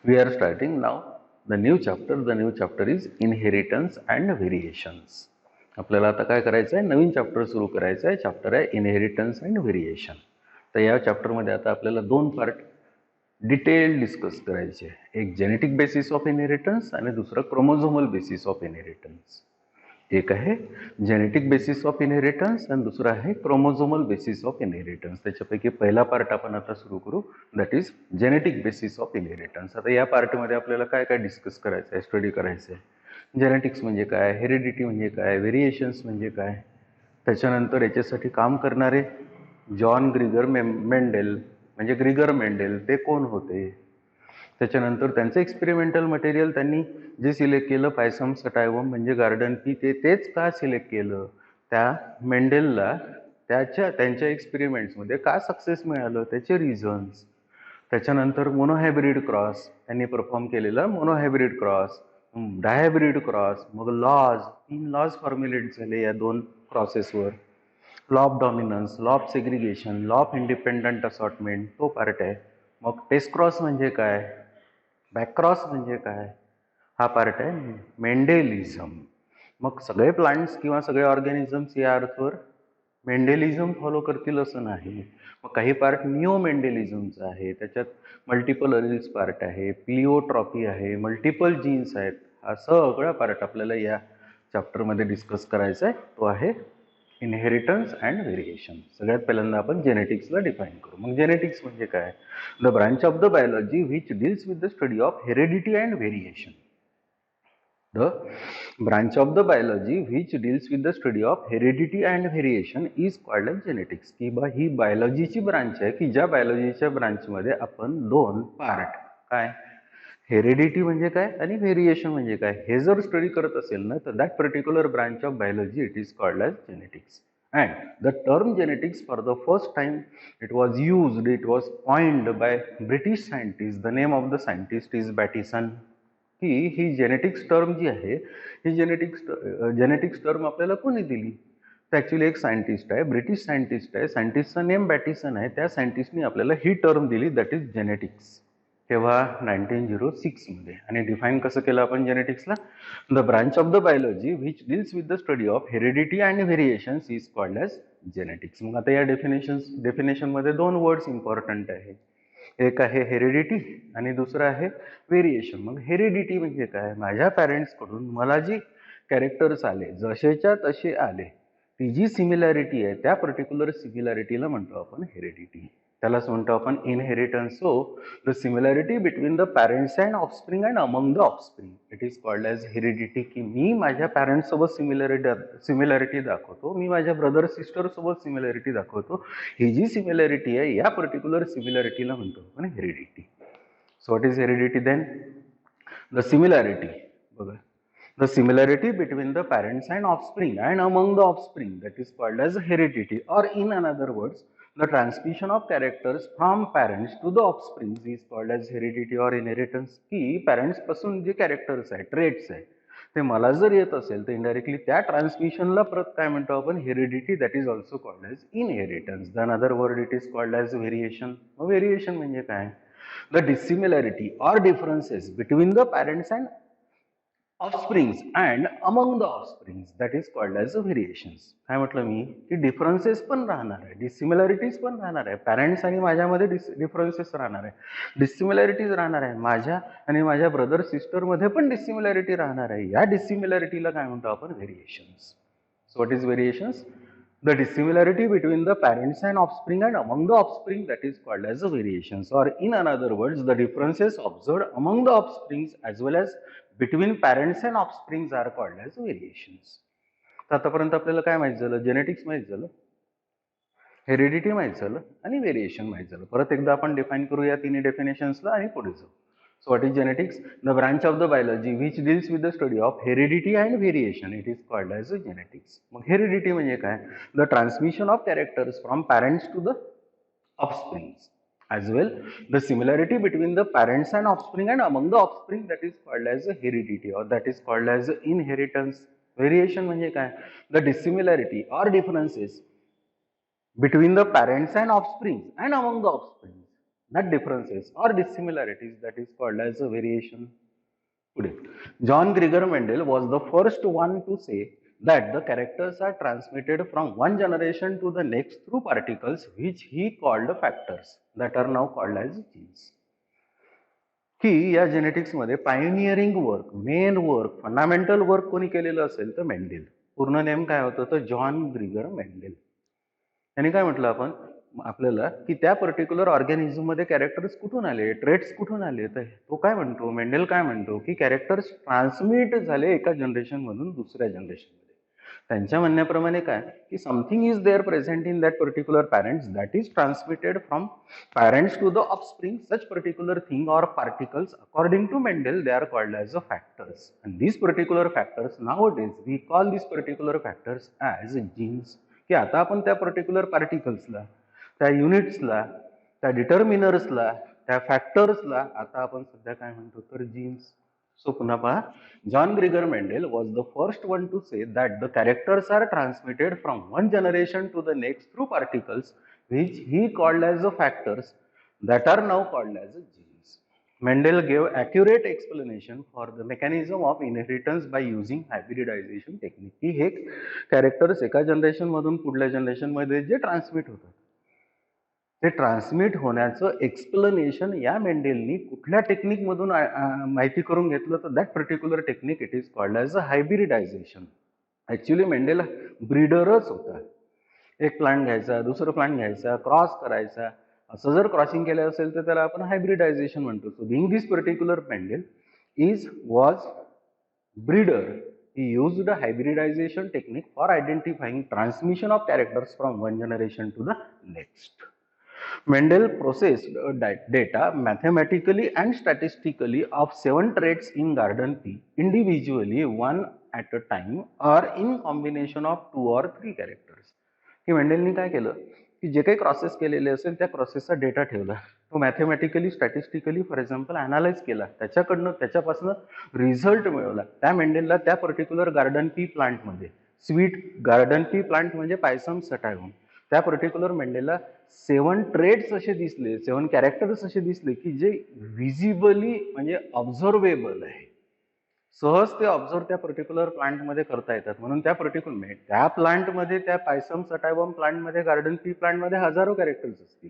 We are starting now the new chapter. The new chapter is inheritance and variations. आपल्याला आता काय करायचं आहे, नवीन चॅप्टर सुरू करायचं आहे. चॅप्टर आहे इनहेरिटन्स अँड व्हेरिएशन. तर या चॅप्टरमध्ये आता आपल्याला दोन पार्ट डिटेल डिस्कस करायचे आहे. एक जेनेटिक बेसिस ऑफ इनहेरिटन्स आणि दुसरं क्रोमोझोमल बेसिस ऑफ इनहेरिटन्स. एक आहे जेनेटिक बेसिस ऑफ इनहेरिटन्स आणि दुसरा आहे क्रोमोझोमल बेसिस ऑफ इनहेरिटन्स. त्याच्यापैकी पहिला पार्ट आपण आता सुरू करू, that is genetic basis of inheritance. आता या पार्टमध्ये आपल्याला काय काय डिस्कस करायचं आहे, स्टडी करायचं आहे. जेनेटिक्स म्हणजे काय, हेरिडिटी म्हणजे काय, व्हेरिएशन्स म्हणजे काय. त्याच्यानंतर याच्यासाठी काम करणारे जॉन ग्रिगर मेंडेल म्हणजे ग्रिगर मेंडेल ते कोण होते. त्याच्यानंतर त्यांचं एक्सपेरिमेंटल मटेरियल त्यांनी जे सिलेक्ट केलं पायसम सटायवम म्हणजे गार्डन पी, तेच का सिलेक्ट केलं. त्या मेंडेलला त्यांच्या एक्सपेरिमेंट्समध्ये का सक्सेस मिळालं, त्याचे रिझन्स. त्याच्यानंतर मोनोहायब्रिड क्रॉस त्यांनी परफॉर्म केलेला मोनोहायब्रिड क्रॉस, डायहायब्रिड क्रॉस, मग लॉज, 3 लॉज फॉर्म्युलेट झाले या 2 क्रॉसेसवर. Law of dominance, law of segregation, law of independent assortment तो पार्ट आहे. मग टेस्ट क्रॉस म्हणजे काय, बॅकक्रॉस म्हणजे काय, हा पार्ट आहे मेंडेलिझम. मग सगळे प्लांट्स किंवा सगळे ऑर्गॅनिझम्स या अर्थवर मेंडेलिझम फॉलो करतील असं नाही. मग काही पार्ट निओ मेंडेलिझमचा आहे, त्याच्यात मल्टिपल अलिल्स पार्ट आहे, प्लिओट्रॉपी आहे, मल्टिपल जीन्स आहेत. हा सगळा पार्ट आपल्याला या चॅप्टरमध्ये डिस्कस करायचा आहे. तो आहे इनहेरिटन्स अँड व्हेरिएशन. सगळ्यात पहिल्यांदा आपण जेनेटिक्सला डिफाईन करू. मग जेनेटिक्स म्हणजे काय, the branch of the biology which deals with the study of heredity and variation. The branch of the biology which deals with the study of heredity and variation is called as genetics. की बा ही बायोलॉजीची branch आहे की ज्या बायोलॉजीच्या ब्रांचमध्ये आपण दोन part, काय heredity म्हणजे काय आणि व्हेरिएशन म्हणजे काय, हे जर स्टडी करत असेल ना, तर that particular branch of biology it is called as genetics. And the term genetics for the first time it was coined by British scientist. The name of the scientist is Bateson. की ही genetics term जी आहे, ही genetics term आपल्याला कोणी दिली, तर actually एक scientist आहे, British scientist आहे. सायंटिस्टचं name बॅटिसन आहे. त्या सायंटिस्टनी आपल्याला ही टर्म दिली, दॅट इज जेनेटिक्स. तेव्हा 1906मध्ये. आणि डिफाईन कसं केलं आपण जेनेटिक्सला, the branch of the biology which deals with the study of heredity and variations is called as genetics. मग आता या डेफिनेशनमध्ये 2 वर्ड्स इम्पॉर्टंट आहे. एक आहे हेरिडिटी आणि दुसरं आहे व्हेरिएशन. मग हेरिडिटी म्हणजे काय, माझ्या पॅरेंट्सकडून मला जी कॅरेक्टर्स आले, जसेच्या तसे आले, ती जी सिमिलॅरिटी आहे त्या पर्टिक्युलर सिमिलॅरिटीला म्हणतो आपण हेरिडिटी. त्यालाच म्हणतो आपण inheritance. So the similarity between the parents and offspring and among the offspring it is called as heredity. की मी माझ्या पॅरेंट्ससोबत सिमिलॅरिटी दाखवतो, मी माझ्या ब्रदर सिस्टरसोबत सिमिलॅरिटी दाखवतो. ही जी सिमिलॅरिटी आहे या पर्टिक्युलर सिमिलॅरिटीला म्हणतो आपण heredity. So what is heredity then, the similarity, बघा, the similarity between the parents and offspring and among the offspring that is called as heredity, or in another words the transmission of characters from parents to the offspring is called as heredity or inheritance. की parents पासून जे characters आहे, traits आहे, ते मला जर येत असेल तर इनडायरेक्टली त्या ट्रान्समिशनला परत काय म्हणतो आपण, heredity. That is also called as inheritance. The another word it is called as variation. Variation म्हणजे काय, the dissimilarity or differences between the parents and offsprings and among the offsprings that is called as variations. काय म्हटलं मी, की differences पण राहणार आहे, डिसिमिलॅरिटीज पण राहणार आहे. पॅरेंट्स आणि माझ्यामध्ये डिफरन्सेस राहणार आहे, डिसिमिलॅरिटीज राहणार आहे. माझ्या आणि माझ्या ब्रदर सिस्टरमध्ये पण डिसिमिलॅरिटी राहणार आहे. या डिसिमिलॅरिटीला काय म्हणतो आपण, variations. So what is variations, the dissimilarity between the parents and offspring and among the offspring that is called as the variations, or in another words the differences observed among the offsprings as well as between parents and offsprings are called as variations. तर आतापर्यंत आपल्याला काय माहित झालं, genetics माहित झालं, heredity माहित झालं आणि व्हेरिएशन माहित झालं. परत एकदा आपण डिफाईन करूया तिन्ही डेफिनेशन्सला आणि पुढे जाऊ. So what is genetics? The branch of the biology which deals with the study of heredity and variation. It is called as genetics. मग heredity म्हणजे काय? The transmission of characters from parents to the offsprings. As well, the similarity between the parents and offspring and among the offspring that is called as heredity or that is called as inheritance. Variation म्हणजे काय? The dissimilarity or differences between the parents and offspring and among the offspring not differences or dissimilarities, that is called as a variation. पुढे John Grigor Mendel was the first one to say that the characters are transmitted from one generation to the next through particles which he called factors that are now called as genes. की या जेनेटिक्समध्ये pioneering work, main work, fundamental work कोणी केलेलं असेल तर Mendel. पूर्ण name काय होतं तर जॉन ग्रिगर मेंडेल. यांनी काय म्हटलं आपण आपल्याला की त्या पर्टिक्युलर ऑर्गॅनिझम मध्ये कॅरेक्टर्स कुठून आले, ट्रेट्स कुठून आले, तर तो काय म्हणतो, मेंडेल काय म्हणतो की कॅरेक्टर्स ट्रान्समिट झाले एका जनरेशन मधून दुसऱ्या जनरेशन मध्ये. त्यांच्या म्हणण्याप्रमाणे काय की something is there present in that particular parents that is transmitted from parents to the offspring. Such particular thing or particles, according to Mendel, they are called as the factors. And these particular factors, nowadays we call these particular factors as genes. की आता आपण त्या particular पार्टिकल्सला, त्या युनिट्सला, त्या डिटर्मिनर्सला, त्या फॅक्टर्सला आता आपण सध्या काय म्हणतो तर जीन्स. सो पुन्हा पहा, John Grigor Mendel was the first one to say that the characters are transmitted from one generation to the next through particles which he called as the factors that are now called as genes. Mendel gave accurate explanation for the mechanism of inheritance by using hybridization technique. की हे characters एका generation मधून पुढल्या generation मध्ये जे transmit होतात ते transmit होण्याचं एक्सप्लेनेशन या मेंडेलनी कुठल्या टेक्निक मधून माहिती करून घेतलं तर that particular technique it is called as a hybridization. Actually Mendel ब्रीडरच होता. एक प्लांट घ्यायचा, दुसरं प्लांट घ्यायचा, क्रॉस करायचा, असं जर क्रॉसिंग केलं असेल तर त्याला आपण हायब्रिडायझेशन म्हणतो. So being this particular Mendel was breeder, he used the hybridization technique for identifying transmission of characters from one generation to the next. Mendel processed data mathematically and statistically of 7 traits in garden pea individually, one at a time or in combination of 2 or 3 characters. की मेंडेलनी काय केलं की जे काही crosses केलेले असेल त्या क्रॉसेसचा data ठेवला, तो mathematically statistically for example analyse केला, त्याच्यापासून रिझल्ट मिळवला. त्या मेंडेलला त्या पर्टिक्युलर गार्डन पी प्लांटमध्ये, स्वीट गार्डन पी प्लांट म्हणजे पायसम सटायवम, त्या पर्टिक्युलर मेंडेलला 7 ट्रेड्स असे दिसले, 7 कॅरेक्टर्स असे दिसले की जे व्हिजिबली म्हणजे ऑब्झर्वेबल आहे, सहज ते ऑब्झर्व त्या पर्टिक्युलर प्लांटमध्ये करता येतात. म्हणून त्या पर्टिक्युलर त्या प्लांटमध्ये, त्या पायसम सटायवम प्लांटमध्ये, गार्डन पी प्लांटमध्ये हजारो कॅरेक्टर्स असतील,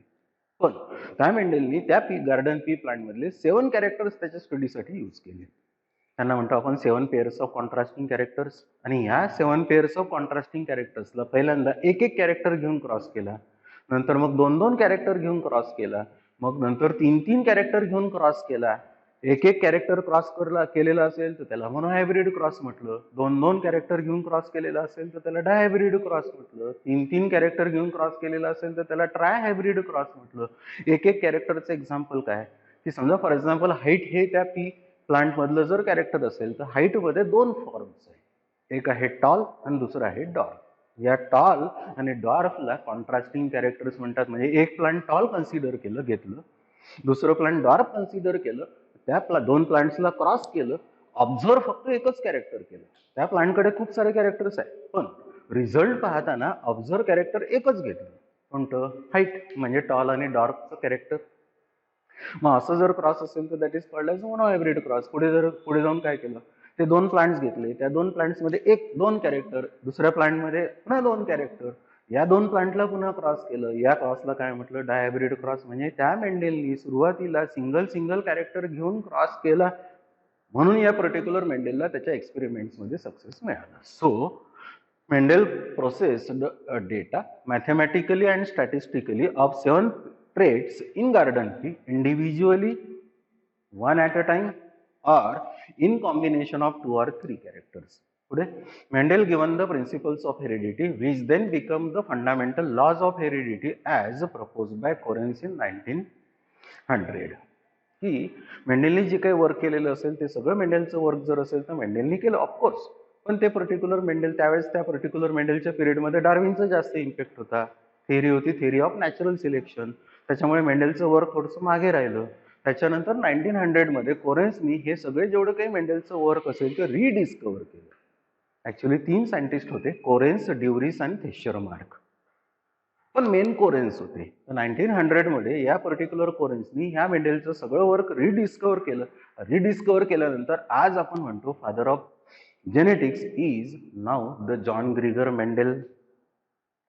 पण त्या मेंडेलनी त्या गार्डन पी प्लांटमधले 7 कॅरेक्टर्स त्याच्या स्टडीसाठी यूज केले. त्यांना म्हणतो आपण 7 पेअर्स ऑफ कॉन्ट्रास्टिंग कॅरेक्टर्स. आणि ह्या 7 पेअर्स ऑफ कॉन्ट्रास्टिंग कॅरेक्टर्सला पहिल्यांदा एक एक कॅरेक्टर घेऊन क्रॉस केला, नंतर मग 2-2 कॅरेक्टर घेऊन क्रॉस केला, मग नंतर 3-3 कॅरेक्टर घेऊन क्रॉस केला. एक एक कॅरेक्टर क्रॉस केलेला असेल तर त्याला मोनोहायब्रिड क्रॉस म्हटलं, 2-2 कॅरेक्टर घेऊन क्रॉस केलेला असेल तर त्याला डायहायब्रिड क्रॉस म्हटलं, 3-3 कॅरेक्टर घेऊन क्रॉस केलेला असेल तर त्याला ट्रायहायब्रिड क्रॉस म्हटलं. एक एक कॅरेक्टरचं एक्झाम्पल काय की समजा फॉर एक्झाम्पल हाईट हे त्या पी प्लांट मधलं जर कॅरेक्टर असेल तर हाईट मध्ये 2 फॉर्म्स आहे, एक आहे टॉल आणि दुसरं आहे डॉर्फ. या टॉल आणि डॉर्फला कॉन्ट्रास्टिंग कॅरेक्टर्स म्हणतात. म्हणजे एक प्लांट टॉल कन्सिडर घेतलं, दुसरं प्लांट डॉर्फ कन्सिडर केलं, त्या 2 प्लांट्सला क्रॉस केलं, ऑब्झर्व फक्त एकच कॅरेक्टर केलं. त्या प्लांटकडे खूप सारे कॅरेक्टर्स आहेत, पण रिझल्ट पाहताना ऑब्झर्व कॅरेक्टर एकच घेतलं, कोणतं, हाईट म्हणजे टॉल आणि डॉर्फचं कॅरेक्टर. मग असं जर क्रॉस असेल तर that is called as monohybrid cross. पुढे जाऊन काय केलं, ते 2 प्लांट्स घेतले, त्या 2 प्लांट्समध्ये 2 कॅरेक्टर, दुसऱ्या प्लांटमध्ये पुन्हा 2 कॅरेक्टर, या 2 प्लांटला पुन्हा क्रॉस केलं, या क्रॉसला काय म्हटलं, डायहायब्रिड क्रॉस. म्हणजे त्या मेंडेलनी सुरुवातीला सिंगल कॅरेक्टर घेऊन क्रॉस केला, म्हणून या पर्टिक्युलर मेंडेलला त्याच्या एक्सपेरिमेंट्समध्ये सक्सेस मिळाला. So Mendel processed data mathematically and statistically of 7 traits in garden pea individually, one at a time or in combination of 2 or 3 characters. Today, Mendel given the principles of heredity which then become the fundamental laws of heredity as proposed by Correns in 1900. की मेंडेलनी जे काही work केलेलं असेल ते सगळं मेंडेलचं work जर असेल तर मेंडेलनी केलं ऑफकोर्स, पण ते पर्टिक्युलर मेंडेल त्यावेळेस त्या पर्टिक्युलर मेंडेलच्या पिरियडमध्ये डार्विनचा जास्त इम्पॅक्ट होता. थेअरी होती, थेअरी ऑफ नॅचरल सिलेक्शन, त्याच्यामुळे मेंडेलचं वर्क थोडंसं मागे राहिलं. त्याच्यानंतर 1900 मध्ये कोरेन्सनी हे सगळे जेवढं काही मेंडेलचं वर्क असेल ते रिडिस्कवर केलं. ऍक्च्युली 3 सायंटिस्ट होते, कोरेन्स, ड्युरिस आणि थेशरमार्क. पण मेन कोरेन्स होते. तर 1900 मध्ये या पर्टिक्युलर कोरेन्सनी ह्या मेंडेलचं सगळं वर्क रिडिस्कवर केलं. रिडिस्कवर केल्यानंतर आज आपण म्हणतो फादर ऑफ जेनेटिक्स इज नाव the John Gregor Mendel.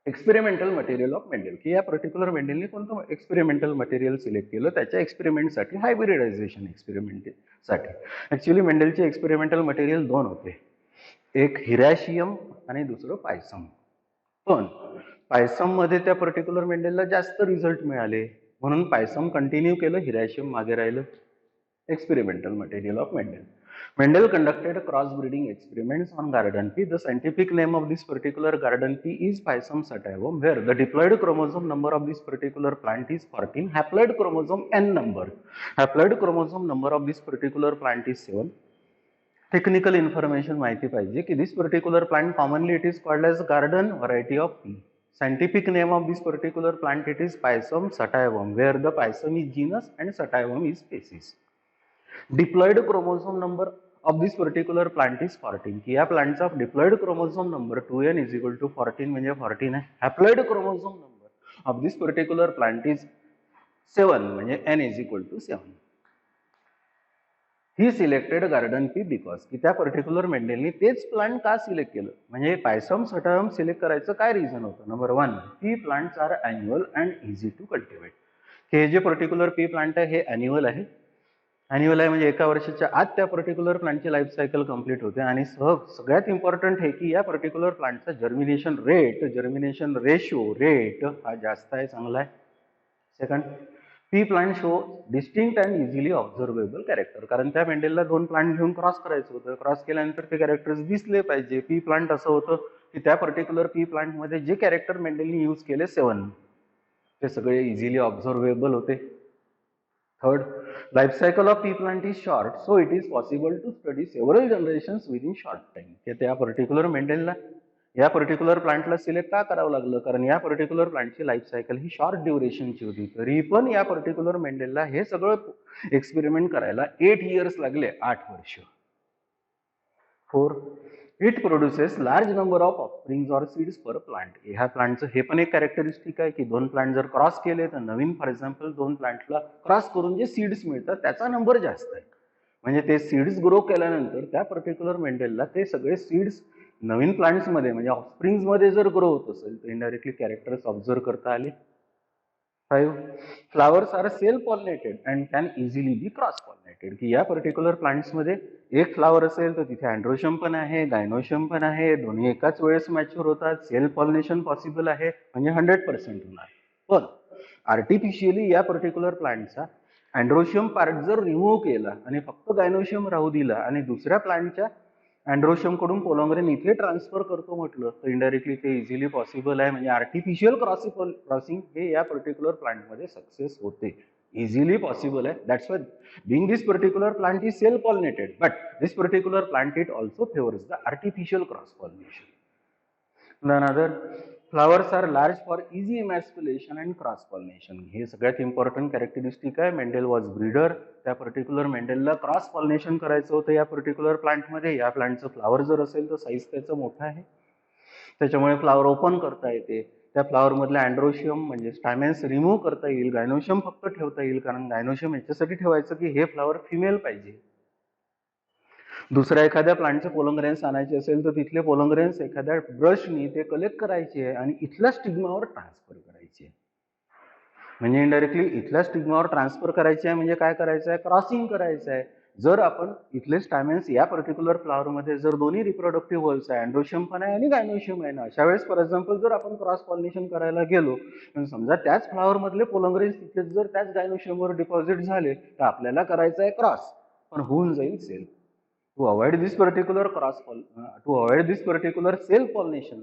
Experimental material of Mendel, की या पर्टिक्युलर मेंडेलने कोणतं एक्सपेरिमेंटल मटेरियल सिलेक्ट केलं त्याच्या एक्सपेरिमेंटसाठी, हायब्रिडायझेशन एक्सपेरिमेंटसाठी. ऍक्च्युअली मेंडेलचे एक्सपेरिमेंटल मटेरियल दोन होते, एक हिरॅशियम आणि दुसरं पायसम. पण पायसम मध्ये त्या पर्टिक्युलर मेंडेलला जास्त रिझल्ट मिळाले म्हणून पायसम कंटिन्यू केलं, हिरॅशियम मागे राहिलं. Experimental material of Mendel. Mendel conducted cross-breeding experiments on garden pea. The scientific name of this particular garden pea is Pisum sativum, where the diploid chromosome number of this particular plant is 14, haploid chromosome n number. Haploid chromosome number of this particular plant is 7. Technical information माहिती पाहिजे की this particular plant commonly it is called as garden variety of pea. Scientific name of this particular plant it is Pisum sativum, where the Pisum is genus and sativum is species. Diploid chromosome number of this particular plant is 14. की या प्लांटचा diploid chromosome number 2n is equal to 14 म्हणजे 14 आहे. Haploid chromosome number of this particular plant is 7 म्हणजे n is equal to 7. He selected garden pea because की त्या particular मेंडेलनी तेच plant का सिलेक्ट केलं, म्हणजे पायसम सटायम सिलेक्ट करायचं काय रिझन होतं. Number 1, pea plants are annual and easy to cultivate. हे जे पर्टिक्युलर पी प्लांट आहे हे अॅन्युअल आहे. अॅन्युअल आहे म्हणजे एका वर्षाच्या आत त्या पर्टिक्युलर प्लांटची लाईफ सायकल कंप्लीट होते. आणि सगळ्यात इम्पॉर्टंट आहे की या पर्टिक्युलर प्लांटचा germination rate, germination ratio rate हा जास्त आहे, चांगला आहे. Second, pea plant show distinct and easily observable character. कारण त्या मेंडेलला 2 प्लांट घेऊन क्रॉस करायचं होतं. क्रॉस केल्यानंतर ते कॅरेक्टर्स दिसले पाहिजे. पी प्लांट असं होतं की त्या पर्टिक्युलर पी प्लांटमध्ये जे कॅरेक्टर मेंडेलनी यूज केले 7 ते सगळे इझिली ऑब्झर्वेबल होते. Third, life cycle of pea plant is short, so it is possible to study several generations within short time. त्या पर्टिक्युलर मेंडेलला या पर्टिक्युलर प्लांटला सिलेक्ट का करावं लागलं, कारण या पर्टिक्युलर प्लांटची लाईफ सायकल ही शॉर्ट ड्युरेशनची होती. तरी पण या पर्टिक्युलर मेंडेलला हे सगळं एक्सपेरिमेंट करायला 8 इयर्स लागले, 8 वर्ष. 4, it produces large number of offsprings or seeds per plant. ह्या प्लांटचं हे पण एक कॅरेक्टरिस्टिक आहे की 2 प्लांट जर क्रॉस केले तर नवीन, फॉर एक्झाम्पल 2 प्लांटला क्रॉस करून जे सीड्स मिळतात त्याचा नंबर जास्त आहे. म्हणजे ते सीड्स ग्रो केल्यानंतर त्या पर्टिक्युलर मेंडेलला ते सगळे सीड्स नवीन प्लांट्समध्ये म्हणजे ऑफस्प्रिंग्समध्ये जर ग्रो होत असेल तर इनडायरेक्टली कॅरेक्टर्स ऑब्झर्व करता आले. 5, flowers are self pollinated and can easily be cross pollinated. की या पर्टिक्युलर प्लांट्समध्ये एक फ्लावर असेल तर तिथे अँड्रोशियम पण आहे, गायनोशियम पण आहे, दोन्ही एकाच वेळेस मॅच्युअर होतात, सेल्फ पॉलिनेशन पॉसिबल आहे, म्हणजे 100% होणार. पण आर्टिफिशियली या पर्टिक्युलर प्लांटचा अँड्रोशियम पार्ट जर रिमूव्ह केला आणि फक्त गायनोशियम राहू दिला आणि दुसऱ्या प्लांटच्या अँड्रोशियम कडून पोलॉंग्रेन इथे ट्रान्सफर करतो म्हटलं तर इनडायरेक्टली ते इझिली पॉसिबल आहे. म्हणजे आर्टिफिशियल क्रॉसिंग हे या पर्टिक्युलर प्लांटमध्ये सक्सेस होते, इझिली पॉसिबल आहे. That's why being this particular plant is self pollinated, but this particular plant it also favors the artificial cross pollination. Another, flowers are large for easy emasculation and cross pollination. हे सगळ्यात important characteristic आहे. Mendel was breeder. त्या particular मेंडेलला cross pollination करायचं होतं या particular प्लांटमध्ये. या प्लांटचं flower जर असेल तर साईज त्याचं मोठं आहे, त्याच्यामुळे फ्लावर ओपन करता येते. त्या फ्लावर मधले अँड्रोशियम म्हणजे स्टॅमेन्स रिमूव्ह करता येईल, गायनोशियम फक्त ठेवता येईल, कारण गायनोशियम याच्यासाठी ठेवायचं की हे फ्लावर फिमेल पाहिजे. दुसऱ्या एखाद्या प्लांटचे पोलंग्रेन्स आणायचे असेल तर तिथले पोलंग्रेन्स एखाद्या ब्रशनी ते कलेक्ट करायचे आणि इथल्या स्टिग्मावर ट्रान्सफर करायचे. म्हणजे इनडायरेक्टली इथल्या स्टिग्मावर ट्रान्सफर करायचे आहे म्हणजे काय करायचं आहे, क्रॉसिंग करायचं आहे. जर आपण इथले स्टॅमेन्स या पर्टिक्युलर फ्लावर मध्ये जर दोन्ही रिप्रोडक्टिव्ह वॉल्स आहे, अँड्रोशियम पण आहे आणि गायनोशियम आहे ना, अशा वेळेस फॉर एक्झाम्पल जर आपण क्रॉस पॉलिनेशन करायला गेलो आणि समजा त्याच फ्लावर मधले पोलंग्रेन्स तिथे जर त्याच गायनोशियमवर डिपॉझिट झाले तर आपल्याला करायचं आहे क्रॉस, पण होऊन जाईल self. To avoid this particular self pollination,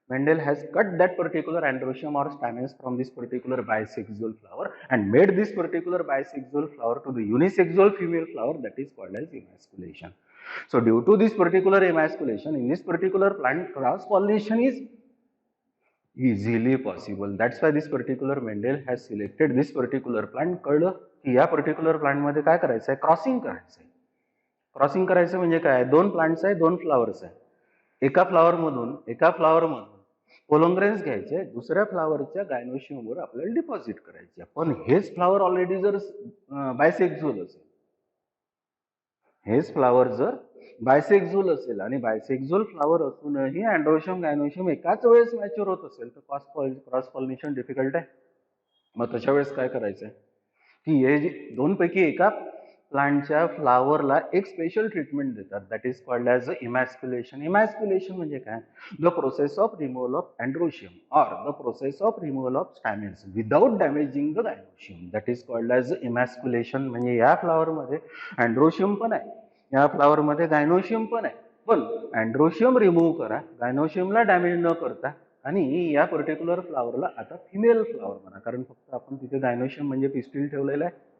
Mendel has cut that particular androecium or stamens from this particular bisexual flower and made this particular bisexual flower to the unisexual female flower, that is called as emasculation. So due to this particular emasculation in this particular plant, cross pollination is easily possible. That's why this particular Mendel has selected this particular plant. कळलं की या particular plant मध्ये काय करायचं आहे, crossing करायचं आहे. Crossing करायचं म्हणजे काय, 2 प्लांट्स आहे, 2 फ्लावर्स आहे. एका फ्लावर मधून पोलोंग्रेन्स घ्यायचे, दुसऱ्या फ्लावरच्या गायनोशियमवर आपल्याला डिपॉझिट करायचे. पण हेच फ्लावर ऑलरेडी जर बायसेक्झुअल असेल, हेच फ्लावर जर बायसेक्झुअल असेल आणि बायसेक्झुअल फ्लावर असूनही अँड्रोशियम गायनोशियम एकाच वेळेस मॅच्युअर होत असेल तर क्रॉस पॉलिनेशन डिफिकल्ट आहे. मग तशा वेळेस काय करायचंय की हे दोनपैकी एका प्लांटच्या फ्लावरला एक स्पेशल ट्रीटमेंट देतात, that is called as emasculation. Emasculation म्हणजे काय? The process of removal of androecium or the process of removal of stamens without damaging the gynoecium, that is called as emasculation. म्हणजे या फ्लावरमध्ये अँड्रोशियम पण आहे, या फ्लावरमध्ये gynoecium पण आहे, पण अँड्रोशियम रिमूव्ह करा, गायनोशियमला डॅमेज न करता, आणि या पर्टिक्युलर फ्लावरला आता फिमेल फ्लावर म्हणा, कारण फक्त आपण तिथे गायनोशियम म्हणजे पिस्टिल ठेवलेलं आहे.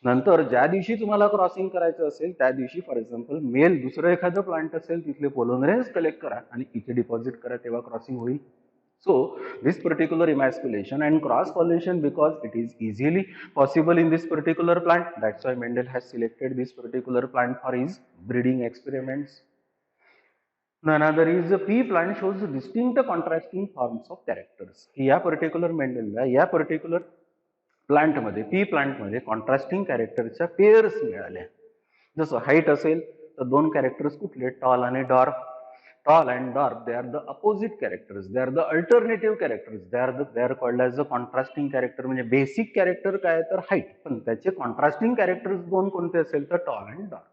नंतर ज्या दिवशी तुम्हाला क्रॉसिंग करायचं असेल त्या दिवशी फॉर एक्झाम्पल मेल दुसरं एखादं प्लांट असेल तिथले पोलोंग्रेन्स कलेक्ट करा आणि इथे डिपॉझिट करा, तेव्हा क्रॉसिंग होईल. So this particular emasculation and cross pollination, because it is easily possible in this particular plant, that's why Mendel has selected this particular plant for his breeding experiments. Another is the pea plant shows distinct contrasting forms of characters. या particular मेंडेलला या particular प्लांटमध्ये P प्लांटमध्ये contrasting कॅरेक्टरच्या pairs मिळाल्या. जसं height असेल तर दोन characters कुठले? टॉल आणि dwarf. Tall and dwarf, they are the opposite characters, they are the alternative characters, they are called as the contrasting character. म्हणजे बेसिक कॅरेक्टर काय तर हाईट, पण त्याचे कॉन्ट्रास्टिंग कॅरेक्टर्स दोन कोणते असेल तर टॉल अँड डॉर्फ.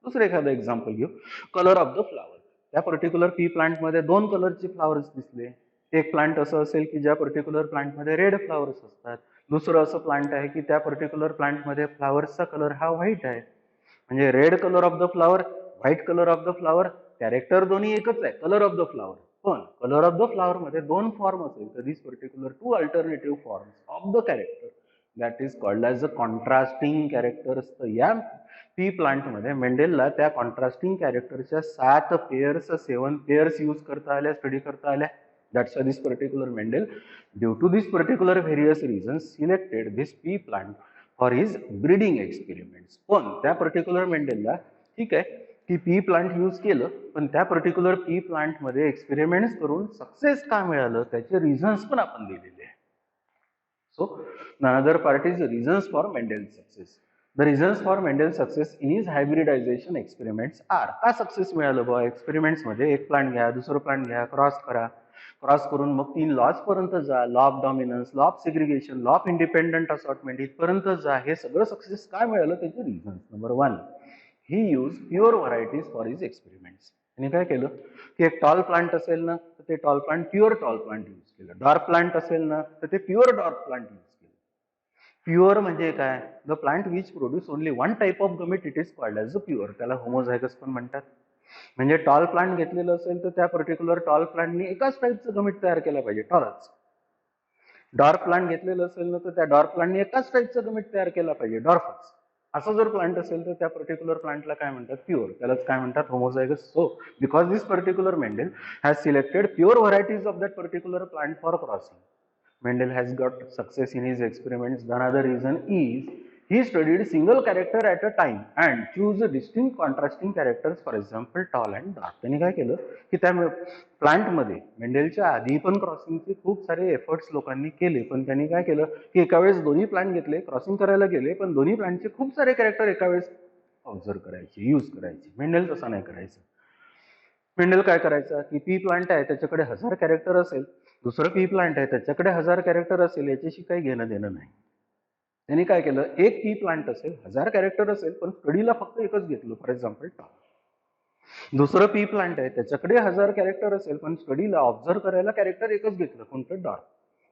दुसरं एखादं एक्झाम्पल घेऊ, कलर ऑफ द फ्लावर. त्या पर्टिक्युलर पी प्लांटमध्ये दोन कलरचे फ्लावर्स दिसले. एक प्लांट असं असेल की ज्या पर्टिक्युलर प्लांटमध्ये रेड फ्लावर्स असतात, दुसरं असं प्लांट आहे की त्या पर्टिक्युलर प्लांटमध्ये फ्लावर्सचा कलर हा व्हाईट आहे. म्हणजे red colour of the flower, white colour of the flower, character दोन्ही एकच आहे, कलर ऑफ द फ्लावर. पण कलर ऑफ द फ्लावर मध्ये दोन फॉर्म असेल तर this particular two alternative forms of the character, that is called as a contrasting characters. तर या पी प्लांटमध्ये मेंडेलला त्या कॉन्ट्रास्टिंग कॅरेक्टरच्या 7 पेअर्स 7 पेअर्स यूज करता आल्या, स्टडी करता आल्या. That's why this particular Mendel, due to this particular various reasons, selected this pea plant for his breeding experiments. पण त्या पर्टिक्युलर मेंडेलला ठीक आहे की पी प्लांट यूज केलं, पण त्या पर्टिक्युलर पी प्लांट मध्ये एक्सपेरिमेंट्स करून सक्सेस का मिळालं त्याचे रिझन्स पण आपण दिलेले आहे. So another part is reasons for Mendel success. The reasons for Mendel success in his hybridization experiments are. का सक्सेस मिळालं बा एक्सपेरिमेंट्स मध्ये? एक प्लांट घ्या, दुसरं प्लांट घ्या, क्रॉस करा, क्रॉस करून मग 3 लॉज पर्यंत जा, law of dominance, law of segregation, law of independent assortment, इथपर्यंत जा. हे सगळं सक्सेस काय मिळालं त्याचे reasons. Number 1, he use pure varieties for his experiments. त्यांनी काय केलं की एक टॉल प्लांट असेल ना तर ते tall plant pure tall plant use केलं, डॉर्फ प्लांट असेल ना तर ते प्युअर डॉर्फ प्लांट यूज केलं. प्युअर म्हणजे काय? The plant which produce only one type of gamete, it is called as a pure. त्याला होमोझायगस पण म्हणतात. म्हणजे टॉल प्लांट घेतलेलं असेल तर त्या पर्टिक्युलर टॉल प्लांटनी एकाच टाईपचं गमिट तयार केलं पाहिजे, टॉलच. डॉर्फ प्लांट घेतलेलं असेल ना तर त्या डॉर्फ प्लांटनी एकाच टाईपचं गमिट तयार केला पाहिजे, डॉर्फच. असं जर प्लांट असेल तर त्या पर्टिक्युलर प्लांटला काय म्हणतात? प्युअर. त्यालाच काय म्हणतात? Homozygous. So because this particular Mendel has selected pure varieties of that particular plant for crossing, Mendel has got success in his experiments. The another reason is he studied single character at a time and choose distinct contrasting characters, for example tall and dark. त्यांनी काय केलं की त्या प्लांटमध्ये मेंडेलच्या आधी पण क्रॉसिंगचे खूप सारे एफर्ट्स लोकांनी केले, पण त्यांनी काय केलं की एका वेळेस दोन्ही प्लांट घेतले, क्रॉसिंग करायला गेले, पण दोन्ही प्लांटचे खूप सारे कॅरेक्टर एका वेळेस ऑब्झर्व करायचे, यूज करायचे. मेंडेल तसं नाही करायचं. मेंडेल काय करायचं की पी प्लांट आहे त्याच्याकडे 1000 कॅरेक्टर असेल, दुसरं पी प्लांट आहे त्याच्याकडे 1000 कॅरेक्टर असेल, याच्याशी काही घेणं देणं नाही. त्यांनी काय केलं, एक पी प्लांट असेल, 1000 कॅरेक्टर असेल, पण स्टडीला फक्त एकच घेतलं, फॉर एक्झाम्पल टॉल. दुसरं पी प्लांट आहे त्याच्याकडे 1000 कॅरेक्टर असेल, पण स्टडीला ऑब्झर्व करायला कॅरेक्टर एकच घेतलं, कोणतं? डॉर्फ.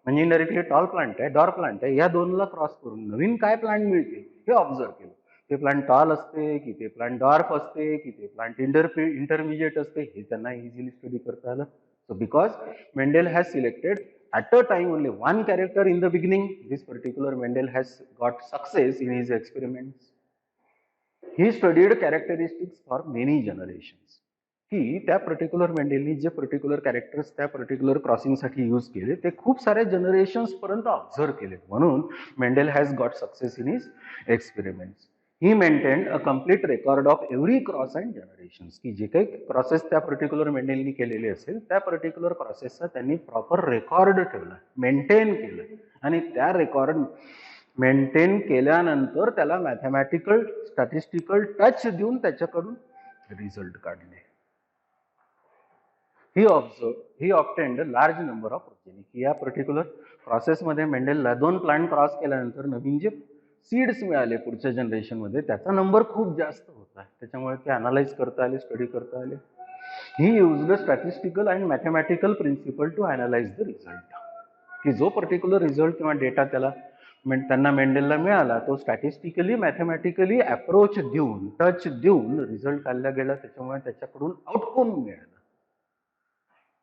म्हणजे इनडायरेक्टली टॉल प्लांट आहे, डॉर्फ प्लांट आहे, या दोनला क्रॉस करून नवीन काय प्लांट मिळते हे ऑब्झर्व केलं. ते प्लांट टॉल असते की ते प्लांट डॉर्फ असते की ते प्लांट इंटरमिजिएट असते, हे त्यांना इझिली स्टडी करता आलं. So because Mendel has selected at a time only one character in the beginning, this particular Mendel has got success in his experiments. He studied characteristics for many generations. की त्या particular मेंडेलनी जे particular characters त्या particular क्रॉसिंगसाठी use केले ते खूप सारे generations पर्यंत observe केले, म्हणून Mendel has got success in his experiments. He maintained a complete record of every cross and generations, की जे काही क्रॉसेस त्या पर्टिक्युलर मेंडेलनी केलेले असेल त्या पर्टिक्युलर क्रॉसेसचा त्यांनी प्रॉपर रेकॉर्ड ठेवला, मेंटेन केलं, आणि त्या रेकॉर्ड मेंटेन केल्यानंतर त्याला मॅथमॅटिकल स्टॅटिस्टिकल टच देऊन त्याच्याकडून रिझल्ट काढले. He obtained large number of progeny, की या पर्टिक्युलर प्रोसेसमध्ये मेंडेलला 2 प्लांट क्रॉस केल्यानंतर नवीन जे सीड्स मिळाले पुढच्या जनरेशनमध्ये त्याचा नंबर खूप जास्त होता, त्याच्यामुळे ते अनालाइज करता आले, स्टडी करता आले. He used statistical and mathematical principle to analyse the result, की जो पर्टिक्युलर रिझल्ट किंवा डेटा त्यांना मेंडेलला मिळाला तो स्टॅटिस्टिकली मॅथमॅटिकली अप्रोच देऊन टच देऊन रिझल्ट काढला गेला, त्याच्यामुळे त्याच्याकडून आउटकम मिळाला.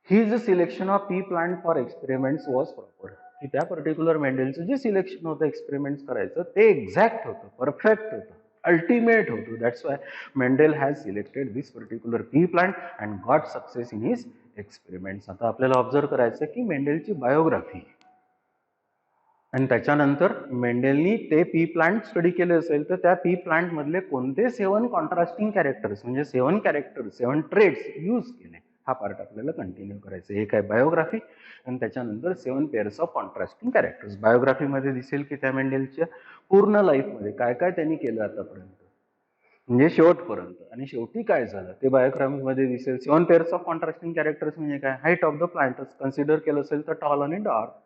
His selection of P plant for experiments was proper, की त्या पर्टिक्युलर मेंडेलचं जे सिलेक्शन होतं एक्सपेरिमेंट्स करायचं ते एक्झॅक्ट होतं, परफेक्ट होतं, अल्टिमेट होतं. That's why Mendel has selected this particular pea plant and got success in his experiments. आता आपल्याला ऑब्झर्व करायचं की मेंडेलची बायोग्राफी आणि त्याच्यानंतर मेंडेलनी ते पी प्लांट स्टडी केले असेल तर त्या पी प्लांट मधले कोणते 7 कॉन्ट्रास्टिंग कॅरेक्टर्स म्हणजे 7 कॅरेक्टर्स 7 ट्रेड्स यूज केले, हा पार्ट आपल्याला कंटिन्यू करायचा. एक आहे बायोग्राफी आणि त्याच्यानंतर 7 पेअर्स ऑफ कॉन्ट्रास्टिंग कॅरेक्टर्स. बायोग्राफीमध्ये दिसेल की त्या मेंडेलच्या पूर्ण लाईफमध्ये काय काय त्यांनी केलं आतापर्यंत म्हणजे शेवटपर्यंत, आणि शेवटी काय झालं ते बायोग्राफीमध्ये दिसेल. 7 पेअर्स ऑफ कॉन्ट्रास्टिंग कॅरेक्टर्स म्हणजे काय, height of the plant consider केलं असेल तर टॉल आणि डार्क,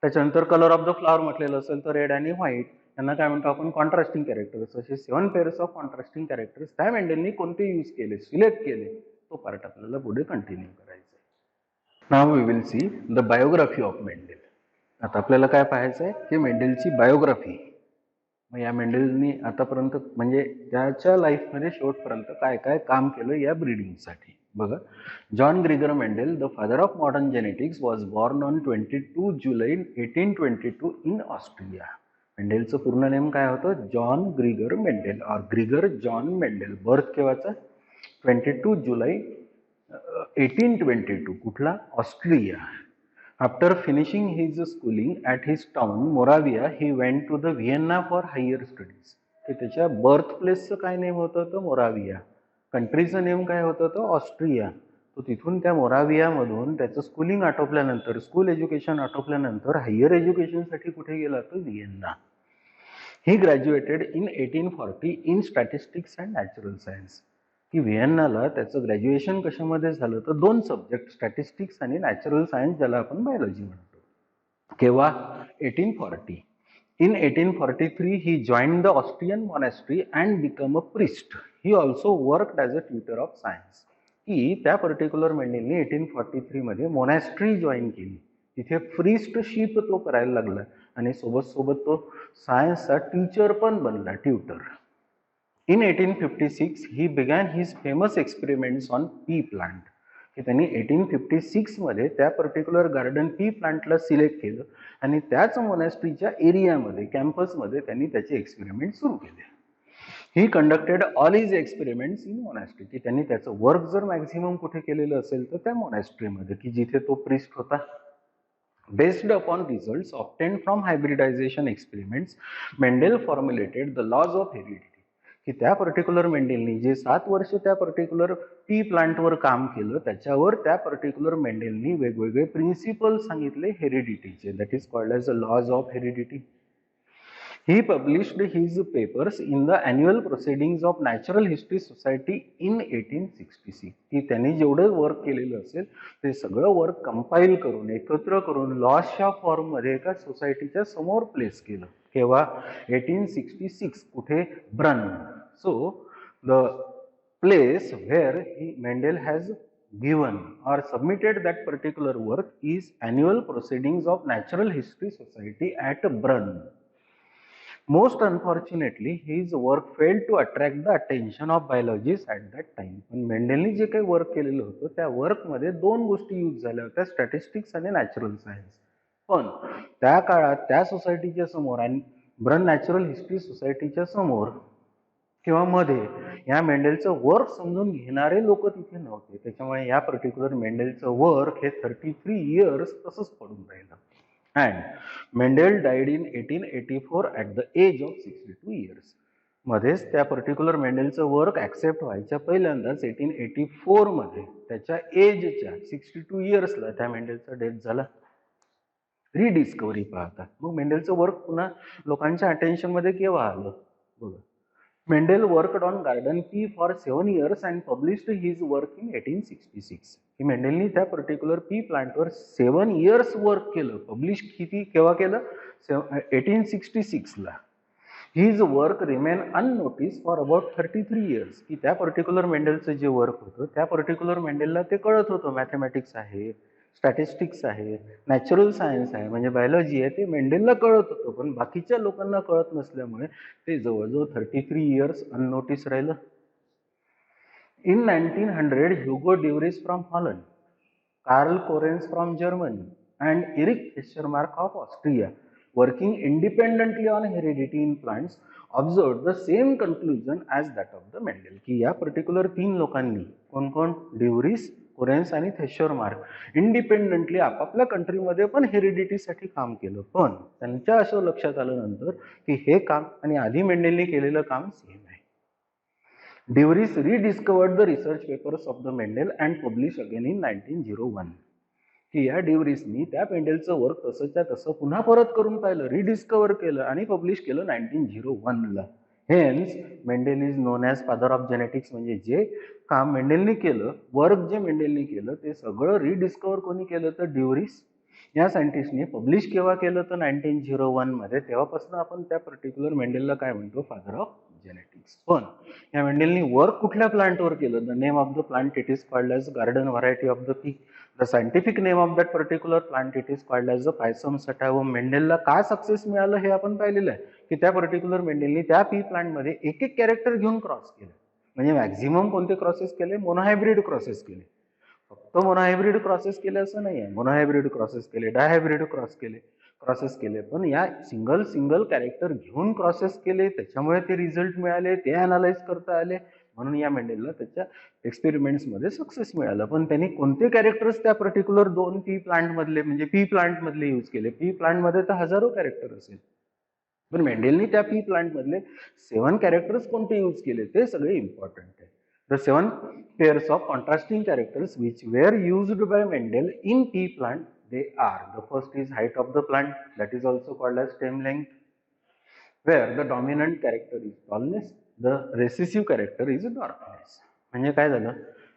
त्याच्यानंतर कलर ऑफ द फ्लॉवर म्हटलेलं असेल तर रेड आणि व्हाईट, यांना काय म्हणतो आपण कॉन्ट्रास्टिंग कॅरेक्टर्स. असे 7 पेअर्स ऑफ कॉन्ट्रास्टिंग कॅरेक्टर्स त्या मेंडेलनी कोणते यूज केले, सिलेक्ट केले, तो पार्ट आपल्याला पुढे कंटिन्यू करायचा आहे. Now we will see the biography of Mendel. आता आपल्याला काय पाहायचं आहे की मेंडेलची बायोग्राफी. मग या मेंडेलनी आतापर्यंत म्हणजे त्याच्या लाईफमध्ये शेवटपर्यंत काय काय काम केलं या ब्रीडिंगसाठी. बघा, John Gregor Mendel, the father of modern genetics, was born on 22 July 1822 in Austria. मेंडेलचं पूर्ण नेम काय होतं, जॉन ग्रिगर मेंडेल और ग्रिगर जॉन मेंडेल. बर्थ केव्हाचा, 22 जुलै 1822. कुठला, Austria. After finishing his schooling at his town Moravia, he went to the Vienna for higher studies. की त्याच्या birth प्लेसचं काय नेम होतं तर मोराविया, कंट्रीचं नेम काय होतं तर ऑस्ट्रिया. तो तिथून त्या मोरावियामधून त्याचं स्कूलिंग आटोपल्यानंतर, स्कूल एज्युकेशन आटोपल्यानंतर हायर एज्युकेशनसाठी कुठे गेला तर Vienna. He graduated in 1840 in statistics and natural science. की व्हिएन्नाला त्याचं ग्रॅज्युएशन कशामध्ये झालं तर 2 सब्जेक्ट, स्टॅटिस्टिक्स आणि नॅचरल सायन्स, ज्याला आपण बायोलॉजी म्हणतो. केव्हा, 1840. In 1843, he joined the Austrian monastery and became a priest. He also worked as a tutor of science. की त्या पर्टिक्युलर मेंडेलने 1843 मध्ये मोनॅस्ट्री जॉईन केली, तिथे प्रिस्टशिप तो करायला लागला आणि सोबत सोबत तो सायन्सचा टीचर पण बनला, tutor. In 1856, he began his famous experiments on pea plant. की त्यांनी 1856 मध्ये त्या पर्टिक्युलर गार्डन पी प्लांटला सिलेक्ट केलं आणि त्याच मोनॅस्ट्रीच्या एरियामध्ये, कॅम्पसमध्ये त्यांनी त्याचे एक्सपेरिमेंट सुरू केले. He conducted all his experiments in monastery. की त्यांनी त्याचं वर्क जर मॅक्झिमम कुठे केलेलं असेल तर त्या मोनॅस्ट्रीमध्ये, की जिथे तो प्रिस्ट होता. Based upon results obtained from hybridization experiments, Mendel formulated the laws of heredity. की त्या पर्टिक्युलर मेंडेलनी जे 7 वर्ष त्या पर्टिक्युलर पी प्लांटवर काम केलं त्याच्यावर त्या पर्टिक्युलर मेंडेलनी वेगवेगळे प्रिन्सिपल सांगितले हेरिडिटीचे, that is called as the laws of heredity. He published his papers in the annual proceedings of Natural History Society in 1866. की त्यांनी जेवढं वर्क केलेलं असेल ते सगळं वर्क कंपाईल करून एकत्र करून लॉजच्या फॉर्ममध्ये एका सोसायटीच्या समोर प्लेस केलं. केव्हा, 1866. कुठे, Brunn. So the place where Mendel has given or submitted that particular work is Annual Proceedings of Natural History Society at Brunn. Most unfortunately, his work failed to attract the attention of biologists at that time. पण मेंडेलनी जे काही work केलेलं होतं त्या वर्कमध्ये 2 गोष्टी use झाल्या होत्या, statistics आणि नॅचरल सायन्स. पण त्या काळात त्या सोसायटीच्या समोर आणि ब्रन नॅचरल हिस्ट्री सोसायटीच्या समोर किंवा मध्ये या मेंडेलचं वर्क समजून घेणारे लोक तिथे नव्हते. त्याच्यामुळे या पर्टिक्युलर मेंडेलचं वर्क हे 33 इयर्स तसंच पडून राहिलं. And Mendel died in 1884 at the age of 62 years. मध्येच त्या पर्टिक्युलर मेंडेलचं वर्क ॲक्सेप्ट व्हायच्या पहिल्यांदाच 1884 मध्ये त्याच्या एजच्या 62 इयर्सला त्या मेंडेलचा डेथ झाला. रिडिस्कवरी पाहता मग मेंडेलचं वर्क पुन्हा लोकांच्या अटेन्शनमध्ये केव्हा आलं बघा. Mendel worked on garden pea for 7 years and published his work in 1866. की मेंडेलनी त्या पर्टिक्युलर पी प्लांटवर 7 years वर्क केलं. पब्लिश किती केव्हा केलं? 1866ला. His work remain unnoticed for about 33 years. की त्या पर्टिक्युलर मेंडेलचं जे वर्क होतं त्या पर्टिक्युलर मेंडेलला ते कळत होतं. मॅथमॅटिक्स आहे, स्टॅटिस्टिक्स आहे, नॅचरल सायन्स आहे, म्हणजे बायोलॉजी आहे, ते मेंडेलला कळत होतं. पण बाकीच्या लोकांना कळत नसल्यामुळे ते जवळजवळ 33 years अननोटिस राहिलं. In 1900 Hugo de Vries from Holland, Carl Correns from Germany and Erich Tschermak of Austria working independently on heredity in plants observed the same conclusion as that of the Mendel. की या particular 3 लोकांनी कोण कोण? ड्युरिस, कोरेन्स आणि थेशरमार्क independently आपापल्या कंट्रीमध्ये पण हेरिडिटीसाठी काम केलं. पण त्यांच्या असं लक्षात आलं नंतर की हे काम आणि आधी मेंडेलनी केलेलं काम सेम आहे. De Vries rediscovered the research papers of the Mendel and publish again in 1901. की या ड्युरिसनी त्या मेंडेलचं वर्क तसंच्या तसं पुन्हा परत करून पाहिलं, रिडिस्कवर केलं आणि पब्लिश केलं 1901ला. Hence Mendel is known as father of genetics. म्हणजे जे काम मेंडेलनी केलं, वर्क जे मेंडेलनी केलं ते सगळं रिडिस्कवर कोणी केलं? तर ड्युरिस या सायंटिस्टने. पब्लिश केव्हा केलं? तर 1901 मध्ये. तेव्हापासून आपण त्या पर्टिक्युलर मेंडेलला काय म्हणतो? Father of genetics. पण या मेंडेलनी वर्क कुठल्या प्लांटवर केलं? The name of the plant it is called as garden variety of the pea. The scientific name of that particular plant it is called as the Pisum sativum. मेंडेलला काय success मिळालं हे आपण पाहिलेलं आहे की त्या पर्टिक्युलर मेंडेलनी त्या पी प्लांटमध्ये एक एक कॅरेक्टर घेऊन क्रॉस केलं. म्हणजे मॅक्झिमम कोणते क्रॉसेस केले? मोनोहायब्रिड क्रॉसेस केले. फक्त मोनोहायब्रिड क्रॉसेस केले असं नाही आहे. मोनोहायब्रिड क्रॉसेस केले, डायहायब्रिड क्रॉसेस केले. पण या सिंगल कॅरेक्टर घेऊन क्रॉसेस केले, त्याच्यामुळे ते रिझल्ट मिळाले, ते अनालाइज करता आले. म्हणून या मेंडेलला त्याच्या एक्सपेरिमेंट्समध्ये सक्सेस मिळालं. पण त्यांनी कोणते कॅरेक्टर्स त्या पर्टिक्युलर 2 पी प्लांटमधले म्हणजे पी प्लांटमधले यूज केले? पी प्लांटमध्ये तर हजारो कॅरेक्टर असेल, पण मेंडेलनी त्या पी प्लांटमधले 7 कॅरेक्टर्स कोणते यूज केले ते सगळे इम्पॉर्टंट आहे. The 7 pairs of contrasting characters which were used by Mendel in pea plant, they are: the first is height of the plant, that is also called as stem length, where the dominant character is tallness, the recessive character is dwarfness. म्हणजे काय झालं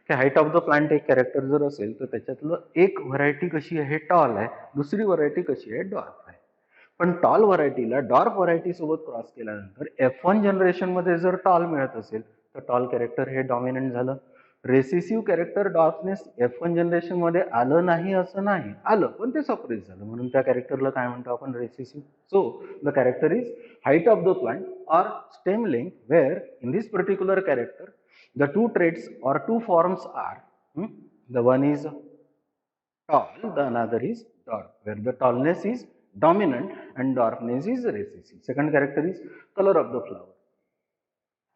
की height of the plant एक character जर असेल तर त्याच्यातलं एक व्हरायटी कशी आहे? टॉल आहे. दुसरी व्हरायटी कशी आहे? डॉर्फ आहे. पण टॉल व्हरायटीला डॉर्फ व्हरायटी सोबत क्रॉस केल्यानंतर F1 जनरेशन मध्ये जर टॉल मिळत असेल तर टॉल कॅरेक्टर हे डॉमिनंट झालं. रेसिसिव्ह कॅरेक्टर डॉर्फनेस F1 जनरेशन मध्ये आलं नाही असं नाही, आलं, पण ते सप्रेस झालं. म्हणून त्या कॅरेक्टरला काय म्हणतो आपण? Recessive. So the character is height of the plant or stem length, where in this particular character the 2 traits or 2 forms are the one is tall, the another is dwarf, where the tallness is dominant and dwarfness is recessive. Second character is color of the flower.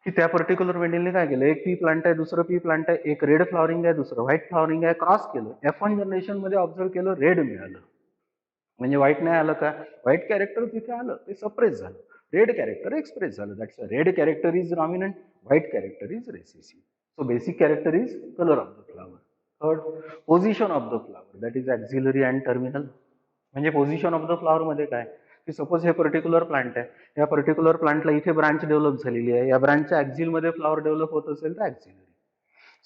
की त्या particular मेंडेलने काय केलं? एक P plant आहे, दुसरं P plant आहे, एक red flowering आहे, दुसरं व्हाईट फ्लॉवरिंग आहे, क्रॉस केलं. F1 जनरेशन मध्ये ऑब्झर्व केलं, रेड मिळालं. म्हणजे व्हाईट नाही आलं का? व्हाईट कॅरेक्टर तिथे आलं, ते सप्रेस झालं. रेड कॅरेक्टर एक्सप्रेस झालं. That's red character is dominant, white character is recessive. So basic character is colour of the flower. Third, position of the flower, that is axillary and terminal. म्हणजे position of the flower मध्ये काय की suppose हे particular plant आहे, या particular प्लांटला इथे branch develop झालेली आहे, या ब्रांचच्या ॲक्झिल मध्ये फ्लावर डेव्हलप होत असेल तर ॲक्झिलरी.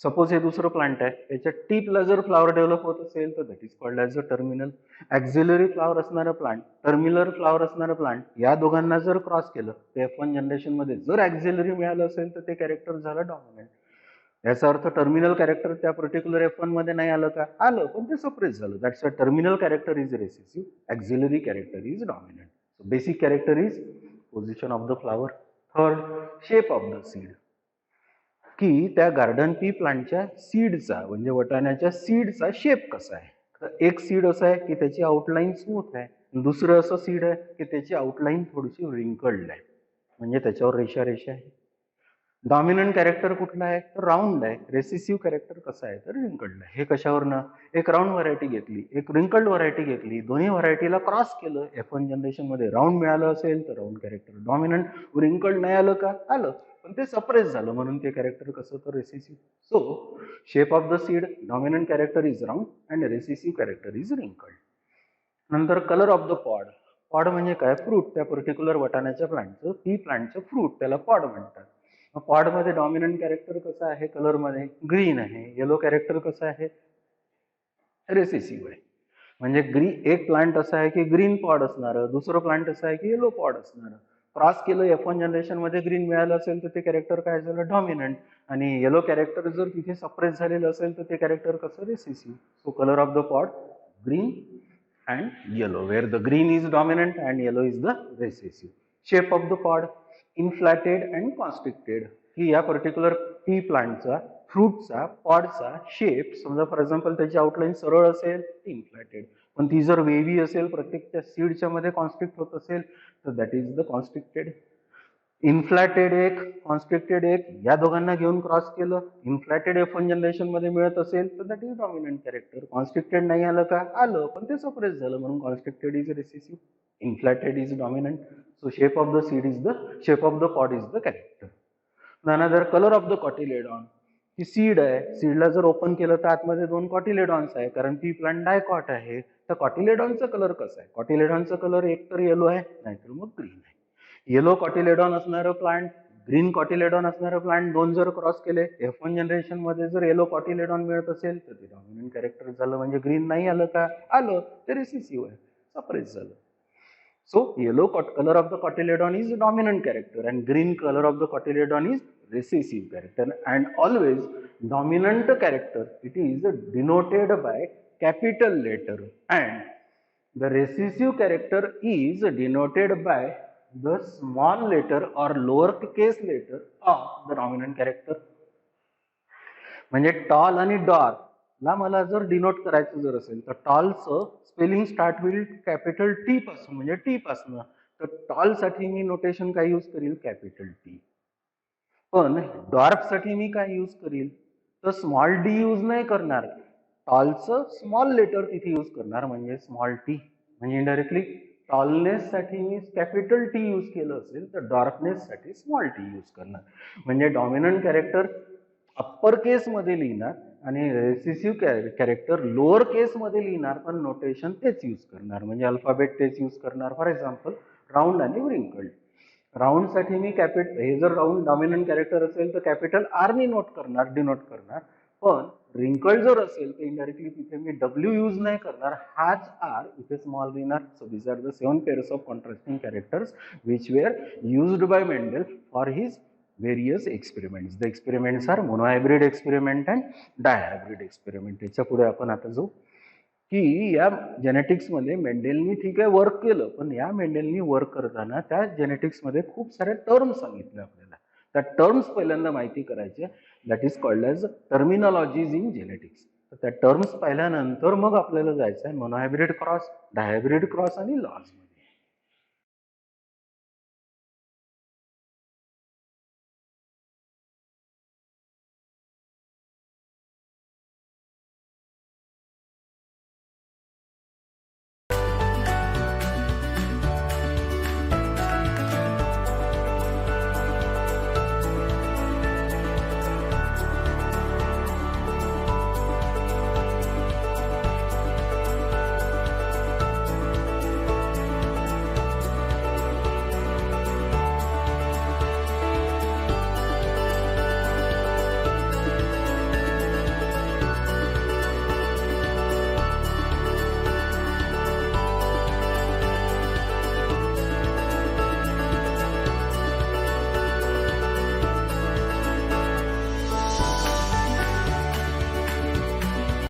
सपोज हे दुसरं प्लांट आहे, याच्या टीपला जर फ्लावर डेव्हलप होत असेल तर that is called as a terminal. Auxiliary flower असणारं प्लांट, टर्मिनल फ्लावर असणारं प्लांट, या दोघांना जर क्रॉस केलं तर F1 जनरेशन मध्ये जर ॲक्झिलरी मिळालं असेल तर ते कॅरेक्टर झालं डॉमिनंट. याचा अर्थ टर्मिनल कॅरेक्टर त्या पर्टिक्युलर F1 मध्ये नाही आलं का? आलं, पण ते सप्रेस झालं. That's a terminal character is recessive, axillary character is dominant. So basic character is position of the flower. Third, shape of the seed. की त्या गार्डन पी प्लांटच्या सीडचा म्हणजे वटाण्याच्या सीडचा शेप कसा आहे? तर एक सीड असं आहे की त्याची आउटलाईन स्मूथ आहे, दुसरं असं सीड आहे की त्याची आउटलाईन थोडीशी रिंकल्ड आहे, म्हणजे त्याच्यावर रेषा आहे. डॉमिनंट कॅरेक्टर कुठला आहे तर राऊंड आहे. रेसिसिव्ह कॅरेक्टर कसं आहे तर रिंकल्ड आहे. हे कशावरनं, एक राऊंड व्हरायटी घेतली, एक रिंकल्ड व्हरायटी घेतली, दोन्ही व्हरायटीला क्रॉस केलं, F1 जनरेशन मध्ये राऊंड मिळालं असेल तर राऊंड कॅरेक्टर डॉमिनंट, रिंकल्ड नाही आलं का आलं पण ते सप्रेस झालं म्हणून ते कॅरेक्टर कसं तर recessive. So shape of the seed, dominant character is round and recessive character is wrinkled. नंतर colour of the pod. Pod म्हणजे काय, फ्रूट, त्या पर्टिक्युलर वटाण्याच्या प्लांटचं, पी प्लांटचं फ्रूट, त्याला पॉड म्हणतात. पॉड मध्ये डॉमिनंट कॅरेक्टर कसं आहे कलर मध्ये ग्रीन आहे, येलो कॅरेक्टर कसं आहे रेसेसिव्ह आहे. म्हणजे एक प्लांट असं आहे की ग्रीन पॉड असणार, दुसरं प्लांट असं आहे की येलो पॉड असणार. क्रॉस केलं F1 जनरेशन मध्ये ग्रीन मिळालं असेल तर ते कॅरेक्टर काय झालं डॉमिनंट, आणि येलो कॅरेक्टर जर तिथे सप्रेस झालेलं असेल तर ते कॅरेक्टर कसं recessive. So colour of the pod green and yellow, where the green is dominant and yellow is the recessive. Shape of the pod, inflated and constricted. की या पर्टिक्युलर पी प्लांटचा फ्रूटचा पॉडचा शेप समजा for example त्याची outline सरळ असेल इन्फ्लॅटेड, पण ती जर वेव्ही असेल प्रत्येक त्या सीडच्या मध्ये कॉन्स्ट्रिक्ट होत असेल तर दॅट इज द कॉन्स्ट्रिक्टेड. इन्फ्लॅटेड एक, कॉन्स्ट्रिक्टेड एक, या दोघांना घेऊन क्रॉस केलं, इन्फ्लॅटेड F1 जनरेशन मध्ये मिळत असेल तर that is dominant character. Constricted नाही आलं का आलं पण ते सप्रेस झालं म्हणून constricted is recessive, inflated is dominant. So shape of the seed is the, shape of the pod is the character. Another colour of the cotyledon. ही seed आहे, सीडला जर ओपन केलं तर आतमध्ये दोन कॉटिलेडॉन्स आहे कारण पी प्लांट डायकॉट आहे. तर कॉटिलेडॉनचा कलर कसा आहे, कॉटिलेडॉनचा कलर एक तर येलो आहे नाहीतर मग ग्रीन आहे. येलो कॉटिलेडॉन असणारं प्लांट, ग्रीन कॉटिलेडॉन असणारं प्लांट दोन जर क्रॉस केले F1 जनरेशन मध्ये जर येलो कॉटिलेडॉन मिळत असेल तर ते डॉमिनंट कॅरेक्टर झालं. म्हणजे ग्रीन नाही आलं का आलं ते रेसेसिव्ह आहे, सप्रेस झालं. So yellow color of the cotyledon is dominant character and green color of the cotyledon is recessive character, and always dominant character it is denoted by capital letter and the recessive character is denoted by the small letter or lower case letter of the dominant character. म्हणजे tall आणि डॉर ला मला जर denote करायचं जर असेल तर टॉलचं spelling start होईल कॅपिटल टी पासून, म्हणजे टी पासून. तर टॉल साठी मी नोटेशन काय यूज करील कॅपिटल टी, पण डॉर्फ साठी मी काय यूज करील तर स्मॉल डी यूज नाही करणार, टॉलचं स्मॉल लेटर तिथे यूज करणार म्हणजे स्मॉल टी. म्हणजे इनडायरेक्टली टॉलनेस साठी मी कॅपिटल टी यूज केलं असेल तर डॉर्फनेस साठी स्मॉल टी यूज करणार. म्हणजे डॉमिनंट कॅरेक्टर अप्पर केस मध्ये लिहिणार आणि रेसेसिव्ह कॅरेक्टर लोअर केस मध्ये लिहिणार पण नोटेशन तेच यूज करणार, म्हणजे अल्फाबेट तेच यूज करणार. फॉर एक्झाम्पल राऊंड आणि रिंकल्ड. राऊंड साठी मी हे जर राऊंड डॉमिनंट कॅरेक्टर असेल तर कॅपिटल आर नी नोट करणार, डिनोट करणार. पण रिंकल्ड जर असेल तर इनडायरेक्टली तिथे मी डब्ल्यू यूज नाही करणार, हाच आर इथे स्मॉल लिहिणार. So these are the 7 pairs of contrasting characters which were used by Mendel for his various experiments. The experiments are monohybrid experiment and dihybrid experiment. याच्या पुढे आपण आता जाऊ की या जेनेटिक्स मध्ये मेंडेलनी ठीक आहे वर्क केलं, पण या मेंडेलनी वर्क करताना त्या जेनेटिक्स मध्ये खूप सारे टर्म्स सांगितले आपल्याला. त्या टर्म्स पहिल्यांदा माहिती करायचे, that is called as terminologies in genetics. तर त्या टर्म्स पाहिल्यानंतर मग आपल्याला जायचं आहे मोनोहायब्रिड क्रॉस, डायहायब्रिड क्रॉस आणि लॉज.